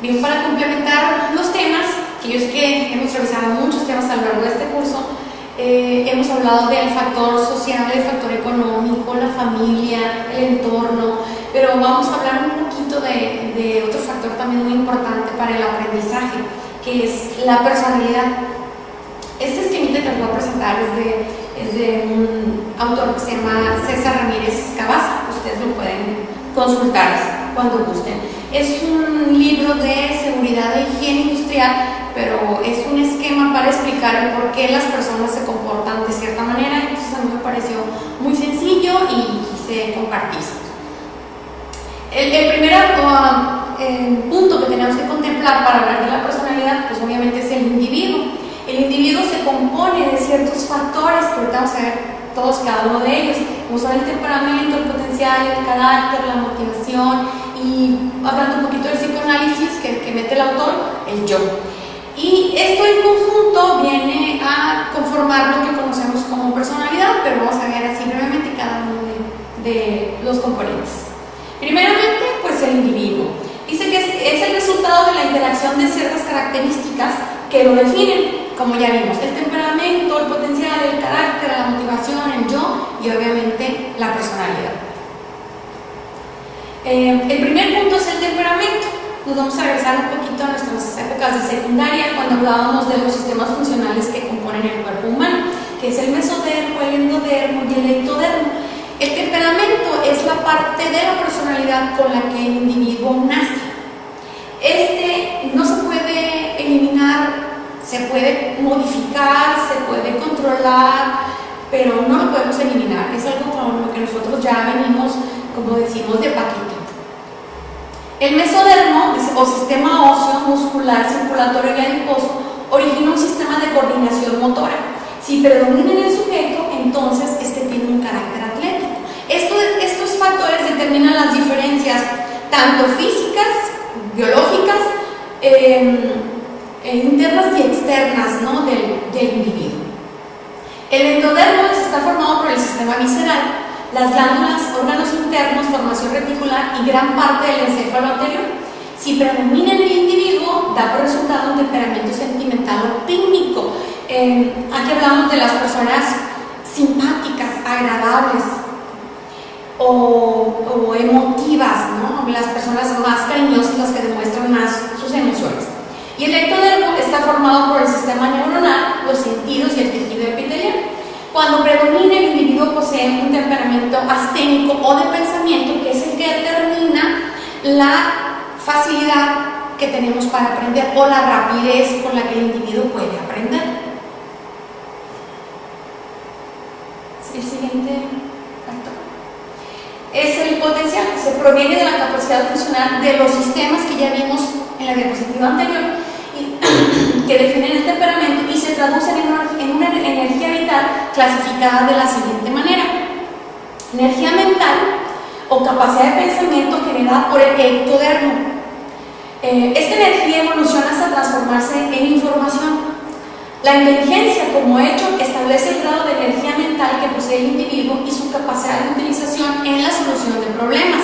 Bien, para complementar los temas, que yo sé que hemos revisado muchos temas a lo largo de este curso, hemos hablado del factor social, el factor económico, la familia, el entorno, pero vamos a hablar un poquito de otro factor también muy importante para el aprendizaje, que es la personalidad. Este esquemita que les voy a presentar es de un autor que se llama César Ramírez Cavazza. Ustedes lo pueden consultar cuando gusten. Es un libro de seguridad e higiene industrial, pero es un esquema para explicar por qué las personas se comportan de cierta manera. Entonces a mí me pareció muy sencillo y quise compartirlo. El primer punto que tenemos que contemplar para hablar de la personalidad, pues obviamente es el individuo. El individuo se compone de ciertos factores que ahorita vamos a ver todos, cada uno de ellos. Vamos a ver el temperamento, el potencial, el carácter, la motivación, y hablando un poquito del psicoanálisis que mete el autor, el yo. Y esto en conjunto viene a conformar lo que conocemos como personalidad, pero vamos a ver así brevemente cada uno de los componentes. Primeramente, pues el individuo. Dice que es el resultado de la interacción de ciertas características que lo definen, como ya vimos, el temperamento, el potencial, el carácter, la motivación, el yo y obviamente la personalidad. El primer punto es el temperamento. Nos vamos a regresar un poquito a nuestras épocas de secundaria, cuando hablábamos de los sistemas funcionales que componen el cuerpo humano, que es el mesodermo, el endodermo y el ectodermo. El temperamento es la parte de la personalidad con la que el individuo nace. Este no se puede eliminar, se puede modificar, se puede controlar, pero no lo podemos eliminar. Es algo con lo que nosotros ya venimos, como decimos, de paquetito. El mesodermo, o sistema óseo, muscular, circulatorio y adiposo, origina un sistema de coordinación motora. Si predomina en el sujeto, entonces este tiene un carácter atlético. Estos factores determinan las diferencias tanto físicas, biológicas, internas y externas, ¿no?, del individuo. El endodermo está formado por el sistema visceral, las glándulas, órganos internos, formación reticular y gran parte del encéfalo anterior. Si predomina en el individuo, da por resultado un temperamento sentimental o pícnico. Aquí hablamos de las personas simpáticas, agradables o emotivas, ¿no?, las personas más cariñosas, las que demuestran más sus emociones. Y el ectodermo está formado por el sistema neuronal, los sentidos y el tejido epitelial. Cuando predomina, el individuo posee un temperamento asténico o de pensamiento, que es el que determina la facilidad que tenemos para aprender o la rapidez con la que el individuo puede aprender. El siguiente factor es el potencial. Se proviene de la capacidad funcional de los sistemas que ya vimos en la diapositiva anterior, que definen el temperamento y se traducen en una energía vital clasificada de la siguiente manera: energía mental o capacidad de pensamiento generada por el ectodermo. Esta energía evoluciona hasta transformarse en información. La inteligencia como hecho establece el grado de energía mental que posee el individuo y su capacidad de utilización en la solución de problemas.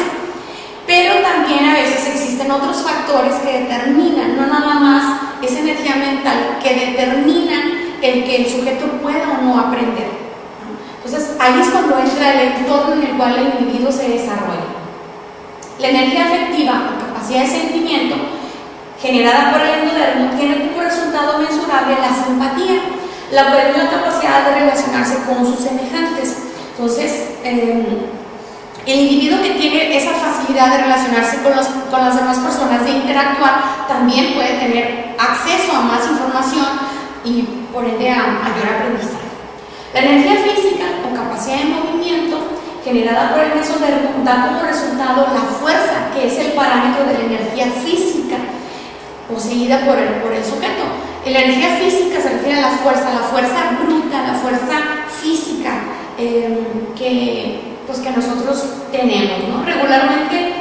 Pero también a veces existen otros factores que determinan, no nada más esa energía mental, que determinan el que el sujeto pueda o no aprender. Entonces ahí es cuando entra el entorno en el cual el individuo se desarrolla. La energía afectiva o capacidad de sentimiento generada por el endodermo tiene como resultado mensurable la simpatía, la cual es la capacidad de relacionarse con sus semejantes. Entonces, el individuo que tiene esa facilidad de relacionarse con las demás personas, de interactuar, también puede tener acceso a más información y por ende a mayor aprendizaje. La energía física o capacidad de movimiento generada por el mesodermo da como resultado la fuerza, que es el parámetro de la energía física poseída por el sujeto. La energía física se refiere a la fuerza bruta, la fuerza física que nosotros tenemos, ¿no? Regularmente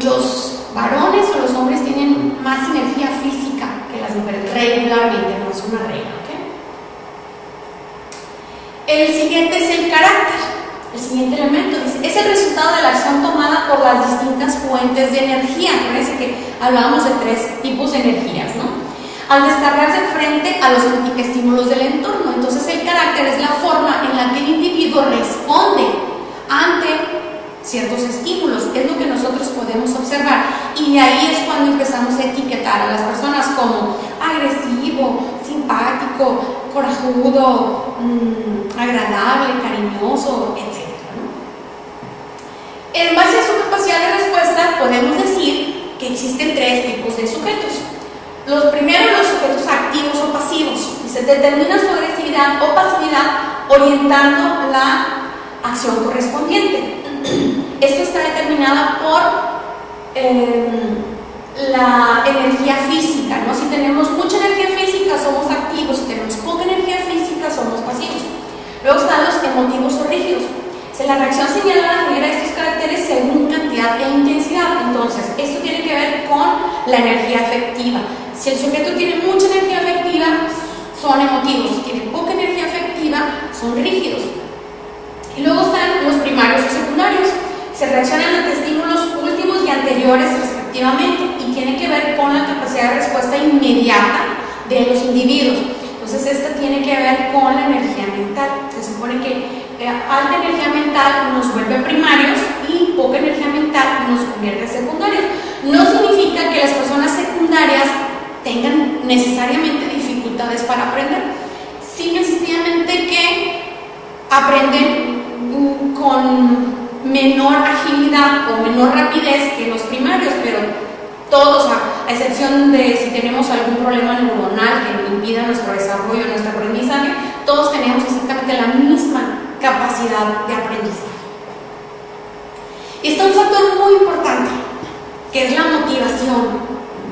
los varones o los hombres tienen más energía física que las mujeres, regularmente, no es una regla, ¿ok? El siguiente es el carácter. El siguiente elemento es el resultado de la acción tomada por las distintas fuentes de energía. Parece que hablábamos de 3 tipos de energías, ¿no? Al descargarse frente a los estímulos del entorno. Entonces el carácter es la forma en la que el individuo responde ante ciertos estímulos, es lo que nosotros podemos observar, y de ahí es cuando empezamos a etiquetar a las personas como agresivo, simpático, corajudo, agradable, cariñoso, etc., ¿no? En base a su capacidad de respuesta podemos decir que existen 3 tipos de sujetos. Los primeros, los sujetos activos o pasivos, y se determina su agresividad o pasividad orientando la acción correspondiente. Esto está determinada por la energía física, ¿no? Si tenemos mucha energía física, somos activos; si tenemos poca energía física, somos pasivos. Luego están los emotivos o rígidos. La reacción señalada genera estos caracteres según cantidad e intensidad. Entonces, esto tiene que ver con la energía afectiva. Si el sujeto tiene mucha energía afectiva, son emotivos; si tiene poca energía afectiva, son rígidos. Y luego están los primarios y secundarios. Se reaccionan ante estímulos últimos y anteriores respectivamente, y tiene que ver con la capacidad de respuesta inmediata de los individuos. Entonces esta tiene que ver con la energía mental. Se supone que alta energía mental nos vuelve primarios y poca energía mental nos convierte en secundarios. No significa que las personas secundarias tengan necesariamente dificultades para aprender, sino sencillamente que aprenden con menor agilidad o menor rapidez que los primarios, pero todos, a excepción de si tenemos algún problema neuronal que impida nuestro desarrollo, nuestro aprendizaje, todos tenemos exactamente la misma capacidad de aprendizaje. Y está un factor muy importante, que es la motivación.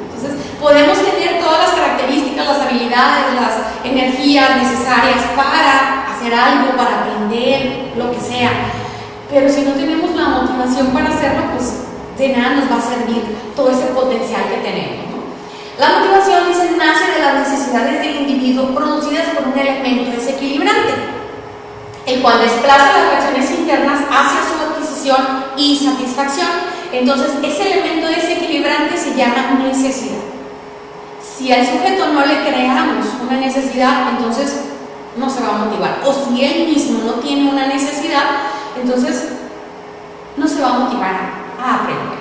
Entonces, podemos tener todas las características, las habilidades, las energías necesarias para hacer algo, para aprender, lo que sea, pero si no tenemos la motivación para hacerlo, pues de nada nos va a servir todo ese potencial que tenemos, ¿no? La motivación, dice, nace de las necesidades del individuo producidas por un elemento desequilibrante, el cual desplaza las reacciones internas hacia su adquisición y satisfacción. Entonces, ese elemento desequilibrante se llama necesidad. Si al sujeto no le creamos una necesidad, entonces no se va a motivar. O si él mismo no tiene una necesidad, entonces no se va a motivar a aprender.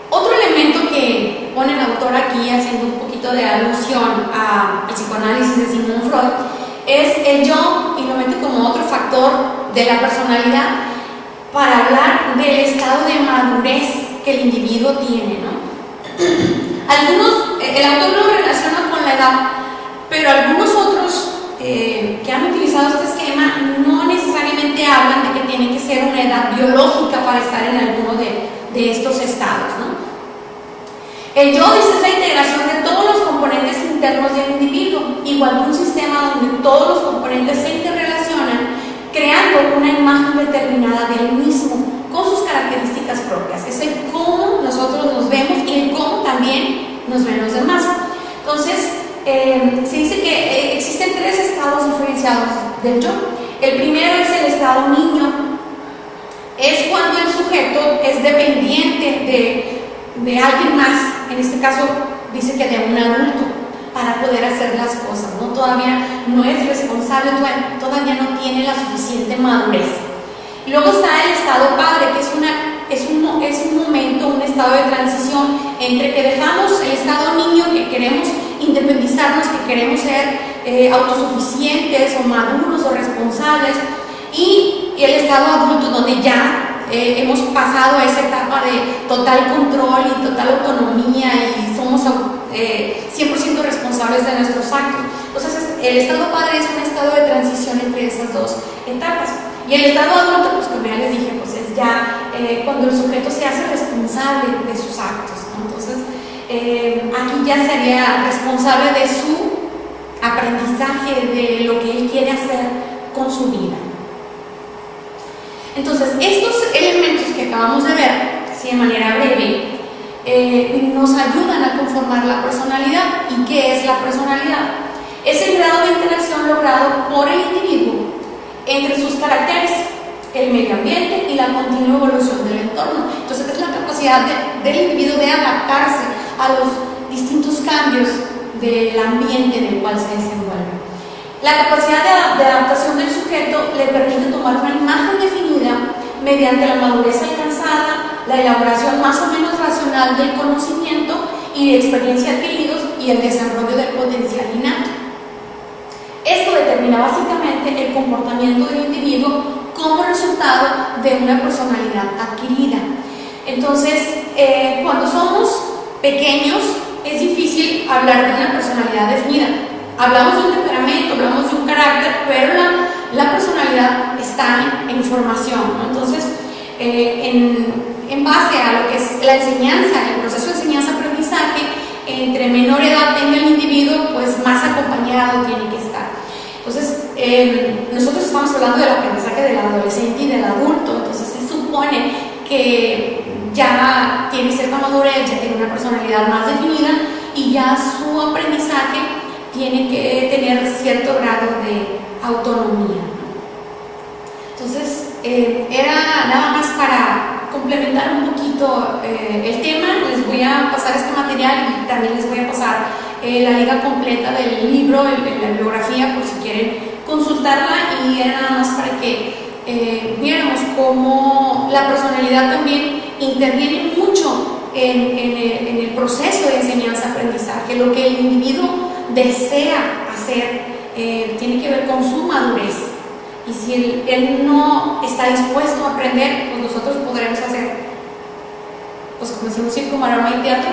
Otro elemento que pone el autor aquí, haciendo un poquito de alusión al psicoanálisis de Sigmund Freud, es el yo, y lo mete como otro factor de la personalidad para hablar del estado de madurez que el individuo tiene, ¿no? El autor lo relaciona con la edad, pero algunos otros que han utilizado este esquema no necesariamente hablan de que tiene que ser una edad biológica para estar en alguno de estos estados, ¿no? El yo, dice, es la integración de todos los componentes internos del individuo, igual que un sistema donde todos los componentes se interrelacionan, creando una imagen determinada del mismo, con sus características propias. Es el cómo nosotros nos vemos y el cómo también nos ven los demás. Entonces, se dice que existen 3 estados diferenciados del yo. El primero es el estado niño. Es cuando el sujeto es dependiente de alguien más, en este caso dice que de un adulto, para poder hacer las cosas, ¿no? Todavía no es responsable, todavía no tiene la suficiente madurez. Y luego está el estado padre, que es un momento, un estado de transición entre que dejamos el estado niño, que queremos independizarnos, que queremos ser autosuficientes o maduros o responsables, y el estado adulto, donde ya hemos pasado a esa etapa de total control y total autonomía y somos 100% responsables de nuestros actos. Entonces, el estado padre es un estado de transición entre esas 2 etapas. Y el estado adulto, pues como ya les dije, pues es ya cuando el sujeto se hace responsable de sus actos, ¿no? Entonces, aquí ya sería responsable de su aprendizaje, de lo que él quiere hacer con su vida. Entonces, estos elementos que acabamos de ver, así de manera breve, nos ayudan a conformar la personalidad. ¿Y qué es la personalidad? Es el grado de interacción logrado por el individuo entre sus caracteres, el medio ambiente y la continua evolución del entorno. Entonces es la capacidad del individuo de adaptarse a los distintos cambios del ambiente en el cual se desenvuelve. La capacidad de adaptación del sujeto le permite tomar una imagen definida mediante la madurez alcanzada, la elaboración más o menos racional del conocimiento y de experiencia adquiridos y el desarrollo del potencial innato. Esto determina básicamente el comportamiento del individuo como resultado de una personalidad adquirida. Entonces, cuando somos pequeños es difícil hablar de una personalidad definida. Hablamos de un temperamento, hablamos de un carácter, pero la personalidad está en formación, ¿no? Entonces, en base a lo que es la enseñanza, el proceso de enseñanza-aprendizaje, entre menor edad tenga el individuo, pues más acompañado tiene que estar. Entonces, nosotros estamos hablando del aprendizaje del adolescente y del adulto, entonces se supone que ya tiene cierta madurez, ya tiene una personalidad más definida y ya su aprendizaje tiene que tener cierto grado de autonomía. Entonces, era nada más para complementar un poquito el tema. Les voy a pasar este material y también les voy a pasar la liga completa del libro, la bibliografía, por si quieren consultarla, y era nada más para que viéramos cómo la personalidad también interviene mucho en el proceso de enseñanza-aprendizaje. Lo que el individuo desea hacer tiene que ver con su madurez, y si él no está dispuesto a aprender, pues nosotros podremos hacer, pues como decimos, circo, maroma y teatro,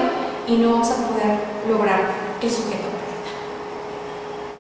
y no vamos a poder lograr que el sujeto